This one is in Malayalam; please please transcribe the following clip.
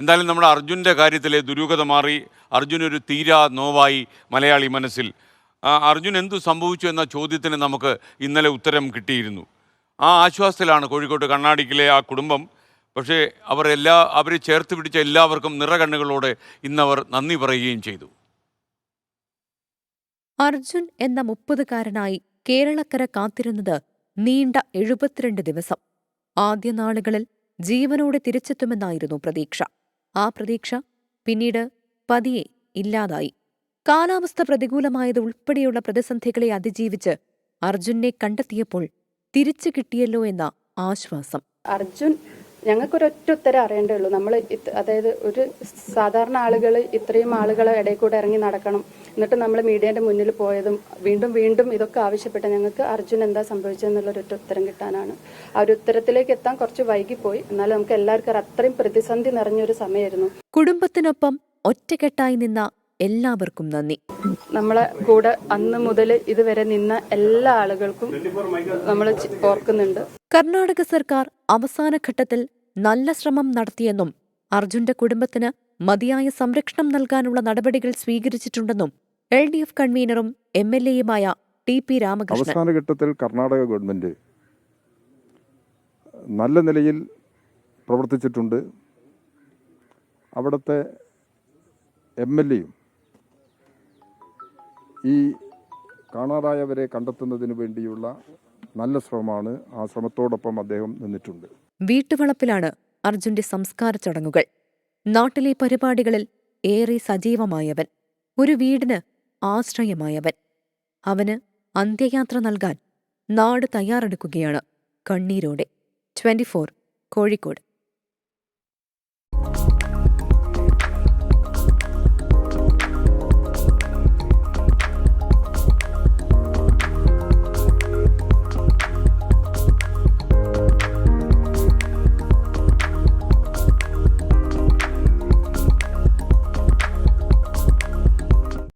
എന്തായാലും നമ്മുടെ അർജുൻ്റെ കാര്യത്തിലെ ദുരൂഹത മാറി. അർജുനൊരു തീരാ നോവായി മലയാളി മനസ്സിൽ. അർജുൻ എന്തു സംഭവിച്ചു എന്ന ചോദ്യത്തിന് നമുക്ക് ഇന്നലെ ഉത്തരം കിട്ടിയിരുന്നു. ആ ആശ്വാസത്തിലാണ് കോഴിക്കോട് കണ്ണാടിക്കിലെ ആ കുടുംബം. പക്ഷേ അവരെ ചേർത്ത് പിടിച്ച എല്ലാവർക്കും നിറകണ്ണുകളോടെ ഇന്നവർ നന്ദി പറയുകയും ചെയ്തു. അർജുൻ എന്ന 30-കാരനായി കേരളക്കര കാത്തിരുന്നത് നീണ്ട 72 ദിവസം. ആദ്യ നാളുകളിൽ ജീവനോടെ തിരിച്ചെത്തുമെന്നായിരുന്നു പ്രതീക്ഷ. ആ പ്രതീക്ഷ പിന്നീട് പതിയെ ഇല്ലാതായി. കാലാവസ്ഥ പ്രതികൂലമായത് ഉൾപ്പെടെയുള്ള പ്രതിസന്ധികളെ അതിജീവിച്ച് അർജുനെ കണ്ടെത്തിയപ്പോൾ തിരിച്ചു കിട്ടിയല്ലോ എന്ന ആശ്വാസം. അർജുൻ ഞങ്ങൾക്കൊരൊറ്റ ഉത്തരം അറിയേണ്ടേ ഉള്ളൂ. നമ്മൾ അതായത് ഒരു സാധാരണ ആളുകൾ ഇത്രയും ആളുകളെ ഇടയിൽ കൂടെ ഇറങ്ങി നടക്കണം, എന്നിട്ട് നമ്മൾ മീഡിയന്റെ മുന്നിൽ പോയതും വീണ്ടും വീണ്ടും ഇതൊക്കെ ആവശ്യപ്പെട്ട ഞങ്ങൾക്ക് അർജുൻ എന്താ സംഭവിച്ചതെന്നുള്ളൊരൊറ്റ ഉത്തരം കിട്ടാനാണ്. ആ ഒരു ഉത്തരത്തിലേക്ക് എത്താൻ കുറച്ച് വൈകിപ്പോയി. എന്നാലും നമുക്ക് എല്ലാവർക്കും അത്രയും പ്രതിസന്ധി നിറഞ്ഞൊരു സമയമായിരുന്നു. കുടുംബത്തിനൊപ്പം ഒറ്റക്കെട്ടായി നിന്ന എല്ലാവർക്കും നന്ദി. നമ്മളെ കൂടെ അന്ന് മുതൽ ഇതുവരെ നിന്ന എല്ലാ ആളുകൾക്കും നമ്മൾ ഓർക്കുന്നുണ്ട്. കർണാടക സർക്കാർ അവസാന ഘട്ടത്തിൽ നല്ല ശ്രമം നടത്തിയെന്നും അർജുന്റെ കുടുംബത്തിന് മതിയായ സംരക്ഷണം നൽകാനുള്ള നടപടികൾ സ്വീകരിച്ചിട്ടുണ്ടെന്നും LDF കൺവീനറും MLAയുമായ TP രാമകൃഷ്ണൻ. അവസാന ഘട്ടത്തിൽ കർണാടക ഗവൺമെന്റ് നല്ല നിലയിൽ പ്രവർത്തിച്ചിട്ടുണ്ട്. അവിടുത്തെ MLAയും ഈ കാണാതായവരെ കണ്ടെത്തുന്നതിന് വേണ്ടിയുള്ള നല്ല ശ്രമമാണ്. ആ ശ്രമത്തോടൊപ്പം അദ്ദേഹം നിന്നിട്ടുണ്ട്. വീട്ടുവളപ്പിലാണ് അർജുന്റെ സംസ്കാര ചടങ്ങുകൾ. നാട്ടിലെ പരിപാടികളിൽ ഏറെ സജീവമായവൻ, ഒരു വീടിന് ആശ്രയമായവൻ. അവന് അന്ത്യയാത്ര നൽകാൻ നാട് തയ്യാറെടുക്കുകയാണ് കണ്ണീരോടെ. 24 കോഴിക്കോട്.